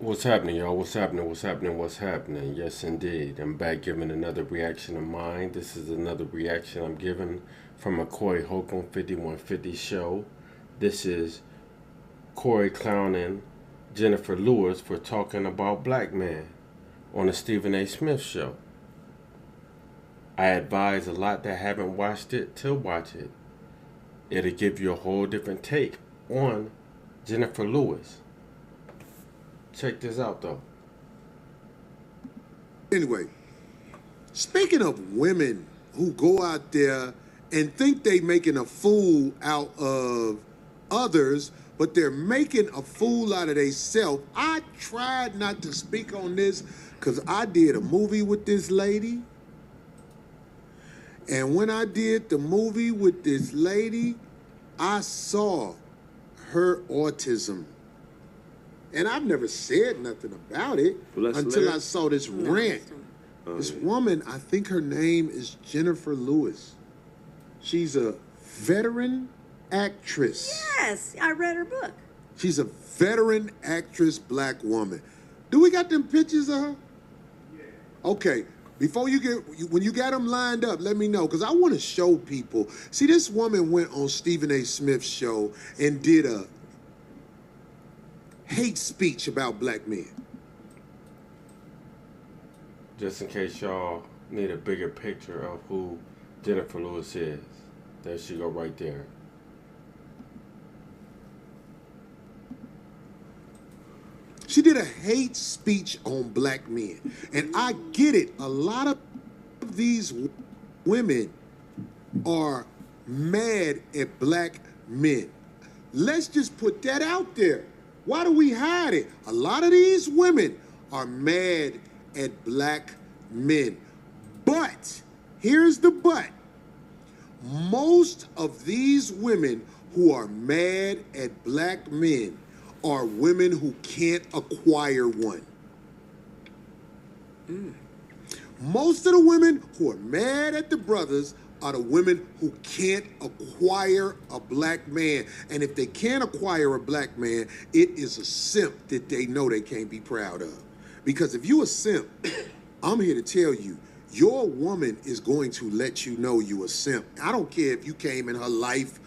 What's happening, y'all? What's happening? What's happening? What's happening? Yes, indeed. I'm back giving another reaction of mine. This is another reaction I'm giving from a Corey Holcomb 5150 show. This is Corey clowning Jennifer Lewis for talking about Blackman on the Stephen A. Smith show. I advise a lot that haven't watched it to watch it. It'll give you a whole different take on Jennifer Lewis. Check this out, though. Anyway, speaking of women who go out there and think they making a fool out of others, but they're making a fool out of themselves, I tried not to speak on this because I did a movie with this lady. And when I did the movie with this lady, I saw her autism. And I've never said nothing about it until I saw this rant. This woman, I think her name is Jennifer Lewis. She's a veteran actress. Yes, I read her book. She's a veteran actress, black woman. Do we got them pictures of her? Yeah. Okay, before when you got them lined up, let me know, because I want to show people. See, this woman went on Stephen A. Smith's show and did a hate speech about black men. Just in case y'all need a bigger picture of who Jennifer Lewis is, there she go right there. She did a hate speech on black men. And I get it. A lot of these women are mad at black men. Let's just put that out there. Why do we hide it? A lot of these women are mad at black men. But, here's the but. Most of these women who are mad at black men are women who can't acquire one. Most of the women who are mad at the brothers are the women who can't acquire a black man. And if they can't acquire a black man, it is a simp that they know they can't be proud of. Because if you a simp, I'm here to tell you, your woman is going to let you know you a simp. I don't care if you came in her life,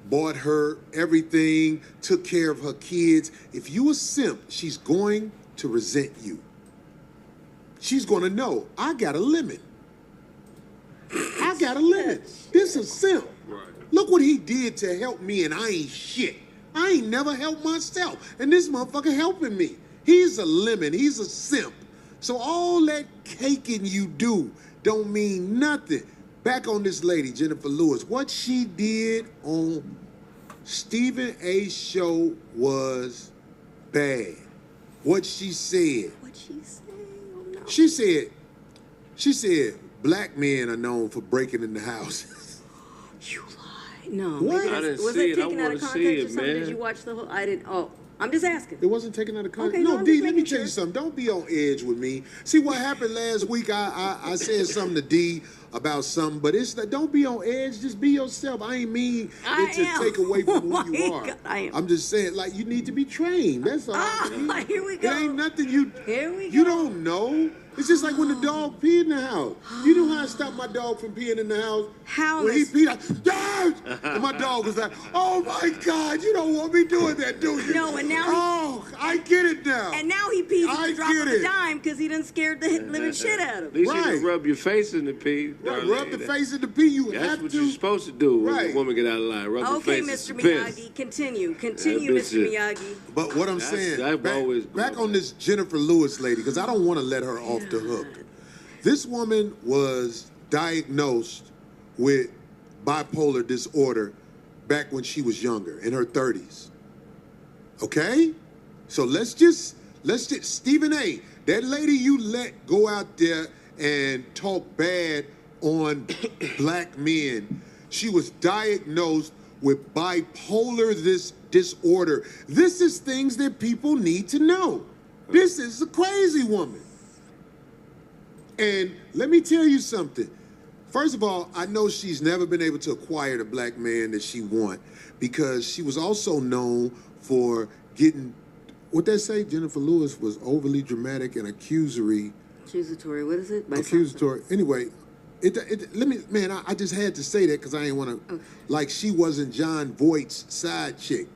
bought her everything, took care of her kids. If you a simp, she's going to resent you. She's going to know, I got a limit. I got a limit. This is simp. Right. Look what he did to help me, and I ain't shit. I ain't never helped myself, and this motherfucker helping me. He's a lemon. He's a simp. So all that caking you do don't mean nothing. Back on this lady, Jennifer Lewis. What she did on Stephen A's show was bad. What she said. What'd she say? Oh, no. She said, black men are known for breaking in the house. You lied. No. What? I didn't was it taken out of context or something? Did you watch the whole? I didn't. Oh, I'm just asking. It wasn't taken out of context. Okay, no, D, let me tell you something. Don't be on edge with me. See what happened last week? I said something to D about something, but it's like, don't be on edge. Just be yourself. I ain't mean it to take away from who you are. God, I'm just saying, like, you need to be trained. That's all. Here we go. It ain't nothing you. Here we go. You don't know. It's just like when the dog peed in the house. You know how I stopped my dog from peeing in the house? How? When he peed, and my dog was like, oh my God, you don't want me doing that, do you? No, and now I get it now. And now he pees at the drop of a dime because he done scared the living shit out of him. At least you can rub your face in the pee. Rub the face in the pee, you have to. That's what you're supposed to do when a woman get out of line. Rub the face. Okay, Mr. Miyagi, continue, Mr. Miyagi. But what I'm saying, back on this Jennifer Lewis lady, because I don't want to let her off the hook. This woman was diagnosed with bipolar disorder back when she was younger, in her 30s. Okay? So let's just Stephen A., that lady you let go out there and talk bad on black men, she was diagnosed with bipolar disorder. This is things that people need to know. This is a crazy woman. And let me tell you something. First of all, I know she's never been able to acquire the black man that she wants because she was also known for getting what they say, Jennifer Lewis was overly dramatic and accusatory. Accusatory, what is it? Accusatory. Anyway, let me, man, I just had to say that because I ain't want to, like she wasn't John Voight's side chick.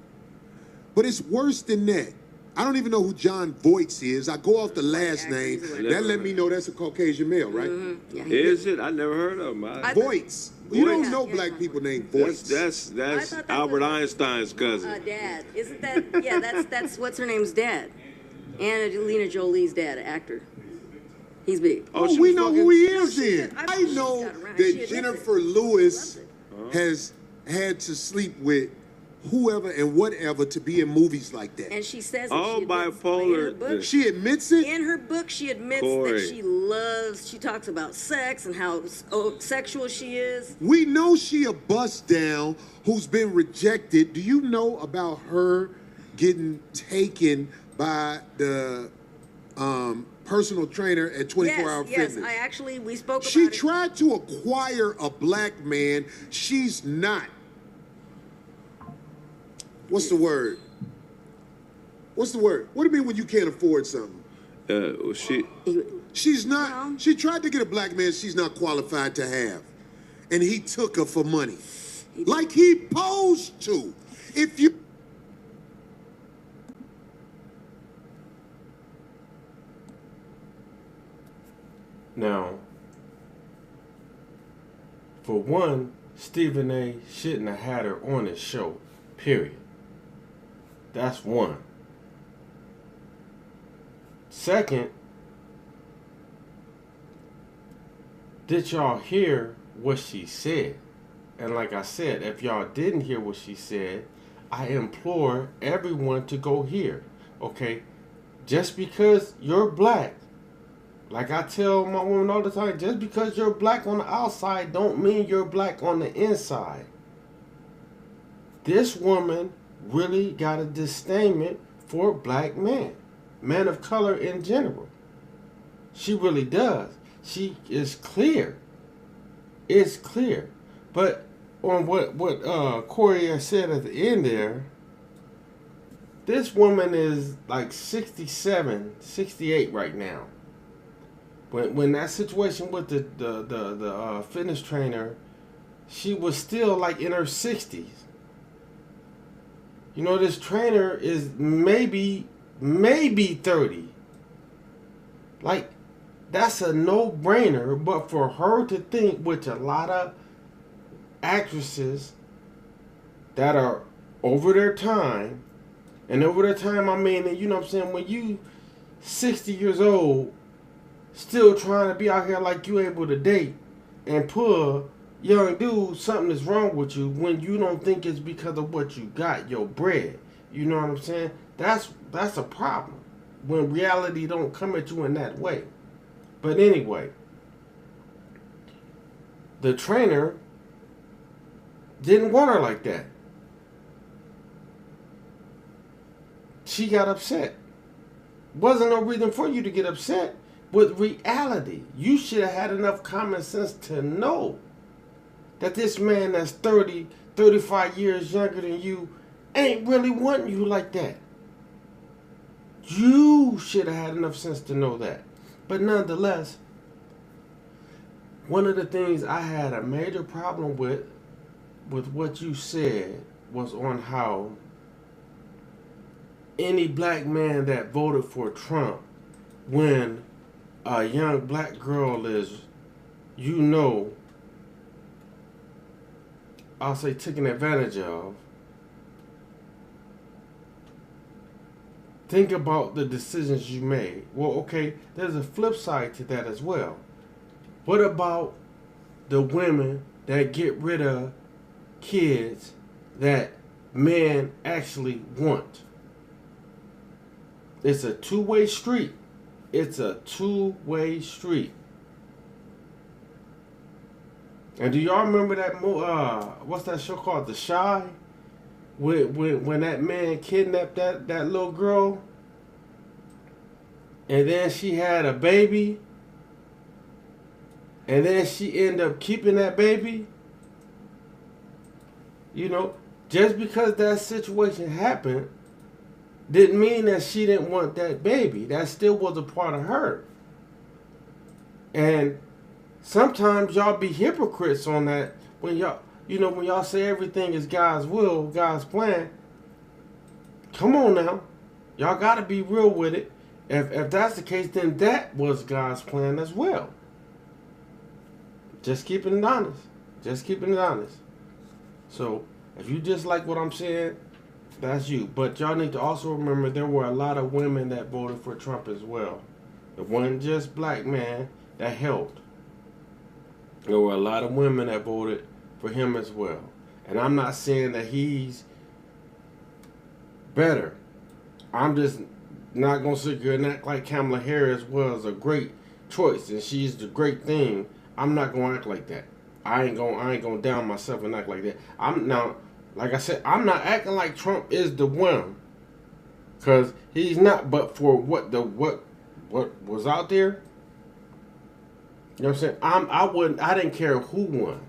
But it's worse than that. I don't even know who John Voight is. I go off the last name. That let me know that's a Caucasian male, right? Mm-hmm. Yeah, is it? I never heard of him. Voight. You don't know black people named Voight. That's Albert Einstein's cousin. Dad. Isn't that? Yeah, that's what's her name's dad. Angelina Jolie's dad, actor. He's big. Oh, we know who he is then. I know that Jennifer Lewis has had to sleep with whoever and whatever to be in movies like that. And she says all bipolar. She admits it? In her book, she admits that she talks about sex and how sexual she is. We know she a bust down who's been rejected. Do you know about her getting taken by the personal trainer at 24 Hour Fitness? Yes, we spoke about it. She tried to acquire a black man. She's not. What's the word? What's the word? What do you mean when you can't afford something? She's not. She tried to get a black man she's not qualified to have. And he took her for money. Like he posed to. If you... Now, for one, Stephan A shouldn't have had her on his show, period. That's one. Second, did y'all hear what she said? And like I said, if y'all didn't hear what she said, I implore everyone to go hear. Okay? Just because you're black, like I tell my woman all the time, just because you're black on the outside don't mean you're black on the inside. This woman really got a disdain for black men of color in general. She really does. She is clear. It's clear. But on what Corey said at the end there, this woman is like 67, 68 right now. When that situation with the fitness trainer, she was still like in her 60s. You know, this trainer is maybe 30. Like, that's a no-brainer. But for her to think, which a lot of actresses that are over their time, and over their time I mean, you know what I'm saying, when you 60 years old, still trying to be out here like you able to date and pull young dude, something is wrong with you when you don't think it's because of what you got, your bread. You know what I'm saying? That's a problem when reality don't come at you in that way. But anyway, the trainer didn't want her like that. She got upset. Wasn't no reason for you to get upset. With reality, you should have had enough common sense to know that this man that's 30, 35 years younger than you ain't really wanting you like that. You should have had enough sense to know that. But nonetheless, one of the things I had a major problem with what you said was on how any black man that voted for Trump, when a young black girl is, you know, I'll say taken advantage of, think about the decisions you made. Well, okay, there's a flip side to that as well. What about the women that get rid of kids that men actually want? It's a two-way street. It's a two-way street. And do y'all remember that what's that show called? The Shy? When that man kidnapped that little girl, and then she had a baby, and then she ended up keeping that baby. You know, just because that situation happened didn't mean that she didn't want that baby. That still was a part of her. And sometimes y'all be hypocrites on that when y'all, when y'all say everything is God's will, God's plan. Come on now. Y'all got to be real with it. If that's the case, then that was God's plan as well. Just keeping it honest. Just keeping it honest. So, if you just like what I'm saying, that's you. But y'all need to also remember there were a lot of women that voted for Trump as well. It wasn't just black men that helped. There were a lot of women that voted for him as well. And I'm not saying that he's better. I'm just not going to sit here and act like Kamala Harris was a great choice and she's the great thing. I'm not going to act like that. I ain't gonna down myself and act like that. Like I said, I'm not acting like Trump is the one, cause he's not. But for what was out there, you know what I'm saying? I didn't care who won.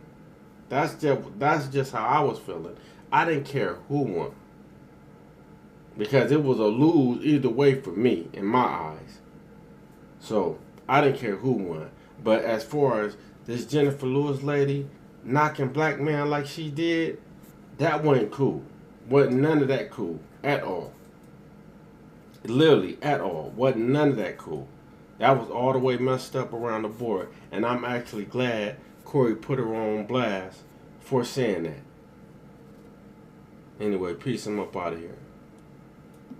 That's just how I was feeling. I didn't care who won, because it was a lose either way for me in my eyes. So I didn't care who won. But as far as this Jennifer Lewis lady knocking Blackman like she did, that wasn't cool. Wasn't none of that cool at all. Literally at all. Wasn't none of that cool. That was all the way messed up around the board. And I'm actually glad Corey put her on blast for saying that. Anyway, peace. I'm up out of here.